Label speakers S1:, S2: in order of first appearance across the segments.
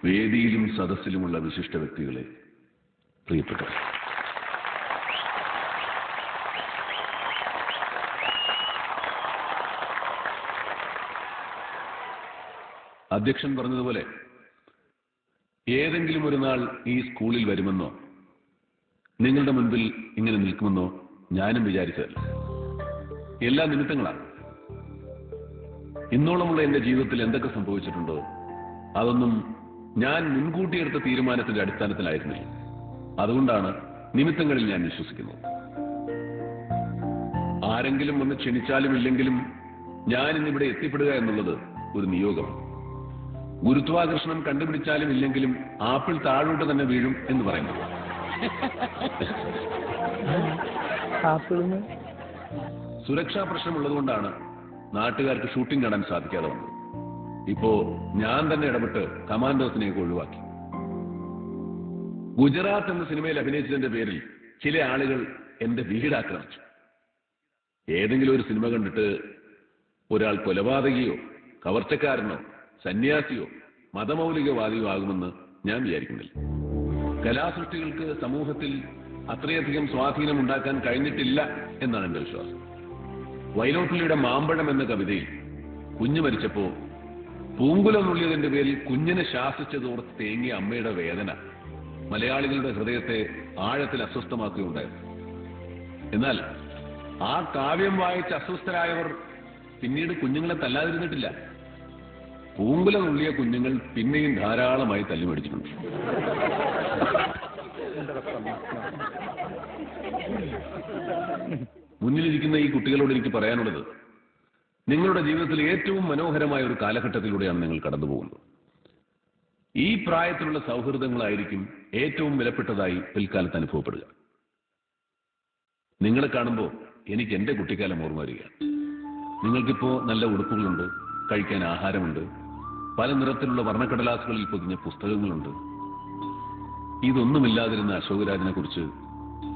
S1: വേദിയിലും സദസ്സിലുമുള്ള വിശിഷ്ട വ്യക്തികളെ, പ്രിയപ്പെട്ടവർ, അധ്യക്ഷൻ പറഞ്ഞതുപോലെ ഏതെങ്കിലും ഒരു നാൾ ഈ സ്കൂളിൽ വരുമെന്നോ നിങ്ങളുടെ മുൻപിൽ ഇങ്ങനെ നിൽക്കുമെന്നോ ഞാനും വിചാരിച്ചതല്ല. എല്ലാ നിമിത്തങ്ങളാണ്. ഇന്നോളമുള്ള എന്റെ ജീവിതത്തിൽ എന്തൊക്കെ സംഭവിച്ചിട്ടുണ്ടോ അതൊന്നും ഞാൻ മുൻകൂട്ടി എടുത്ത തീരുമാനത്തിന്റെ അടിസ്ഥാനത്തിലായിരുന്നില്ല. അതുകൊണ്ടാണ് നിമിത്തങ്ങളിൽ ഞാൻ വിശ്വസിക്കുന്നത്. ആരെങ്കിലും ഒന്ന് ക്ഷണിച്ചാലും ഇല്ലെങ്കിലും ഞാൻ ഇന്നിവിടെ എത്തിപ്പെടുക എന്നുള്ളത് ഒരു നിയോഗമാണ്. ഗുരുത്വാകർഷണം കണ്ടുപിടിച്ചാലും ഇല്ലെങ്കിലും ആപ്പിൾ താഴോട്ട് തന്നെ വീഴും എന്ന് പറയുന്നത്. സുരക്ഷാ പ്രശ്നമുള്ളതുകൊണ്ടാണ് നാട്ടുകാർക്ക് ഷൂട്ടിംഗ് കാണാൻ സാധിക്കാതെ വന്നത്. ഇപ്പോ ഞാൻ തന്നെ ഇടപെട്ട് കമാൻഡോസിനെയൊക്കെ ഒഴിവാക്കി. ഗുജറാത്ത് എന്ന സിനിമയിൽ അഭിനയിച്ചതിന്റെ പേരിൽ ചില ആളുകൾ എന്റെ വീട് ആക്രമിച്ചു. ഏതെങ്കിലും ഒരു സിനിമ കണ്ടിട്ട് ഒരാൾ കൊലപാതകിയോ കവർച്ചക്കാരനോ സന്യാസിയോ മതമൗലികവാദിയോ ആകുമെന്ന് ഞാൻ വിചാരിക്കുന്നില്ല. കലാസൃഷ്ടികൾക്ക് സമൂഹത്തിൽ അത്രയധികം സ്വാധീനം ഉണ്ടാക്കാൻ കഴിഞ്ഞിട്ടില്ല എന്നാണ് എന്റെ വിശ്വാസം. വൈലോപ്പിള്ളിയുടെ മാമ്പഴം എന്ന കവിതയിൽ കുഞ്ഞു മരിച്ചപ്പോ പൂങ്കുലം നുള്ളിയതിന്റെ പേരിൽ കുഞ്ഞിനെ ശാസിച്ചതോർത്ത് തേങ്ങിയ അമ്മയുടെ വേദന മലയാളികളുടെ ഹൃദയത്തെ ആഴത്തിൽ അസ്വസ്ഥമാക്കുകയുണ്ടായിരുന്നു. എന്നാൽ ആ കാവ്യം വായിച്ച് അസ്വസ്ഥരായവർ പിന്നീട് കുഞ്ഞുങ്ങളെ തല്ലാതിരുന്നിട്ടില്ല. പൂങ്കുലം നുള്ളിയ കുഞ്ഞുങ്ങൾ പിന്നെയും ധാരാളമായി തല്ലുമടിച്ചിട്ടുണ്ട്. മുന്നിലിരിക്കുന്ന ഈ കുട്ടികളോട് എനിക്ക് പറയാനുള്ളത്, നിങ്ങളുടെ ജീവിതത്തിൽ ഏറ്റവും മനോഹരമായ ഒരു കാലഘട്ടത്തിലൂടെയാണ് നിങ്ങൾ കടന്നു പോകുന്നത്. ഈ പ്രായത്തിലുള്ള സൗഹൃദങ്ങളായിരിക്കും ഏറ്റവും വിലപ്പെട്ടതായി പിൽക്കാലത്ത് അനുഭവപ്പെടുക. നിങ്ങളെ കാണുമ്പോൾ എനിക്ക് എന്റെ കുട്ടിക്കാലം ഓർമ്മ വരികയാണ്. നിങ്ങൾക്കിപ്പോ നല്ല ഉടുപ്പുകളുണ്ട്, കഴിക്കാൻ ആഹാരമുണ്ട്, പല നിറത്തിലുള്ള വർണ്ണക്കടലാസുകളിൽ പൊതിഞ്ഞ പുസ്തകങ്ങളുണ്ട്. ഇതൊന്നുമില്ലാതിരുന്ന അശോകരാജനെ കുറിച്ച്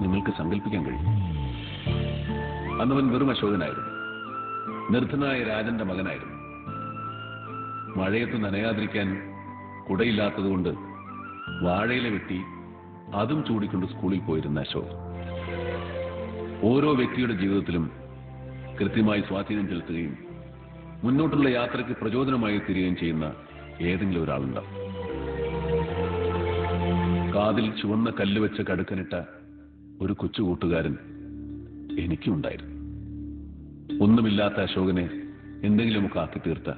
S1: നിങ്ങൾക്ക് സങ്കല്പിക്കാൻ കഴിയും. അന്നവൻ വെറും അശോകനായിരുന്നു. നിർധനായ രാജന്റെ മകനായിരുന്നു. മഴയത്ത് നനയാതിരിക്കാൻ കുടയില്ലാത്തതുകൊണ്ട് വാഴയില വെട്ടി അതും ചൂടിക്കൊണ്ട് സ്കൂളിൽ പോയിരുന്ന അശോകൻ. ഓരോ വ്യക്തിയുടെ ജീവിതത്തിലും കൃത്യമായി സ്വാധീനം ചെലുത്തുകയും മുന്നോട്ടുള്ള യാത്രയ്ക്ക് പ്രചോദനമായി തീരുകയും ചെയ്യുന്ന ഏതെങ്കിലും ഒരാളുണ്ടാവും. കാതിൽ ചുവന്ന കല്ല് വെച്ച് കടുക്കനിട്ട ഒരു കൊച്ചു കൂട്ടുകാരൻ എനിക്കുണ്ടായിരുന്നു. ഒന്നുമില്ലാത്ത അശോകനെ എന്തെങ്കിലുമൊക്കെ ആക്കി തീർത്ത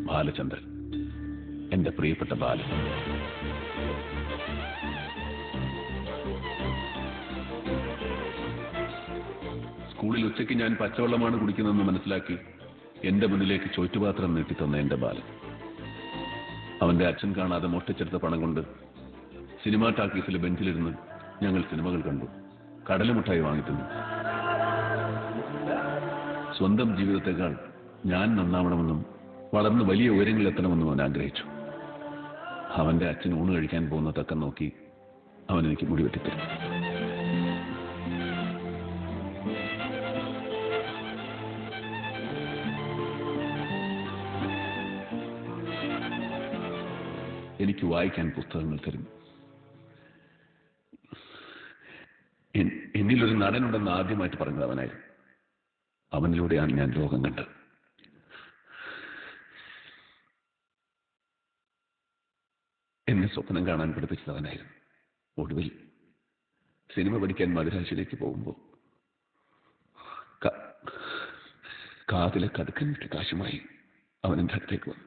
S1: ബാലചന്ദ്രൻ, എന്റെ പ്രിയപ്പെട്ട ബാലൻ. സ്കൂളിൽ ഉച്ചയ്ക്ക് ഞാൻ പച്ചവെള്ളമാണ് കുടിക്കുന്നതെന്ന് മനസ്സിലാക്കി എന്റെ മുന്നിലേക്ക് ചോറ്റുപാത്രം നീട്ടിത്തന്ന എന്റെ ബാലൻ. അവന്റെ അച്ഛൻ കാണാതെ മോഷ്ടിച്ചെടുത്ത പണം കൊണ്ട് സിനിമാ ടാക്കീസിലെ ബെഞ്ചിലിരുന്ന് ഞങ്ങൾ സിനിമകൾ കണ്ടു, കടലമുട്ടായി വാങ്ങിത്തന്നു. സ്വന്തം ജീവിതത്തെക്കാൾ ഞാൻ നന്നാവണമെന്നും വളർന്ന് വലിയ ഉയരങ്ങളിലെത്തണമെന്നും അവൻ ആഗ്രഹിച്ചു. അവന്റെ അച്ഛൻ ഊണ് കഴിക്കാൻ പോകുന്ന തക്കം നോക്കി അവൻ എനിക്ക് മുടി വെട്ടിത്തരും. എനിക്ക് വായിക്കാൻ പുസ്തകങ്ങൾ തരും. എന്നിലൊരു നടനുണ്ടെന്ന് ആദ്യമായിട്ട് പറഞ്ഞത് അവനായിരുന്നു. അവനിലൂടെയാണ് ഞാൻ ലോകം കണ്ടത്. എന്നെ സ്വപ്നം കാണാൻ പഠിപ്പിച്ചത് അവനായിരുന്നു. ഒടുവിൽ സിനിമ പഠിക്കാൻ മദ്രാസിലേക്ക് പോകുമ്പോൾ കാതിലെ കടുക്കൻ വിട്ട് കാശുമായി അവൻ എൻ്റെ അടുത്തേക്ക് വന്നു.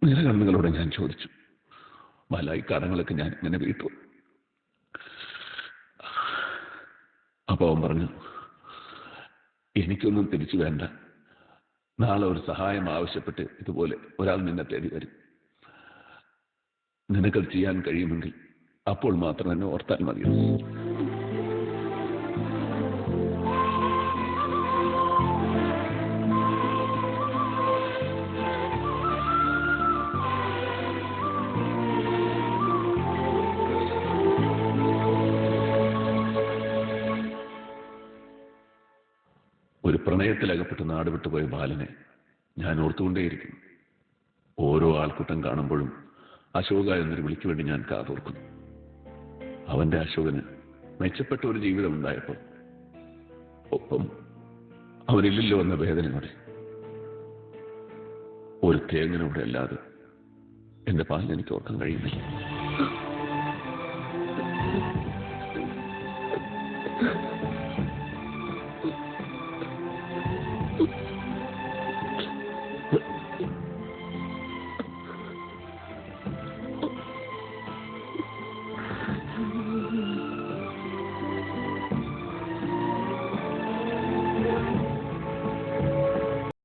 S1: നിറകണ്ണുകളോടെ ഞാൻ ചോദിച്ചു, ബാലായി കടങ്ങളൊക്കെ ഞാൻ ഇങ്ങനെ വീട്ടു? അപ്പൊ അവൻ പറഞ്ഞു, എനിക്കൊന്നും തിരിച്ചു വേണ്ട. നാളെ ഒരു സഹായം ആവശ്യപ്പെട്ട് ഇതുപോലെ ഒരാൾ നിന്നെ തേടി വരും. നിനക്കത് ചെയ്യാൻ കഴിയുമെങ്കിൽ അപ്പോൾ മാത്രം എന്നെ ഓർത്താൽ മതി. പ്രണയത്തിലകപ്പെട്ട് നാട് വിട്ടുപോയ ബാലനെ ഞാൻ ഓർത്തുകൊണ്ടേയിരിക്കുന്നു. ഓരോ ആൾക്കൂട്ടം കാണുമ്പോഴും അശോക എന്നൊരു വിളിക്ക് വേണ്ടി ഞാൻ കാതോർക്കുന്നു. അവന്റെ അശോകന് മെച്ചപ്പെട്ട ഒരു ജീവിതം ഉണ്ടായപ്പോൾ ഒപ്പം അവനില്ലല്ലോ എന്ന വേദനയോടെ ഒരു തേങ്ങനോടെ അല്ലാതെ എന്റെ പാലിന് എനിക്ക് ഓർക്കാൻ കഴിയുന്നില്ല.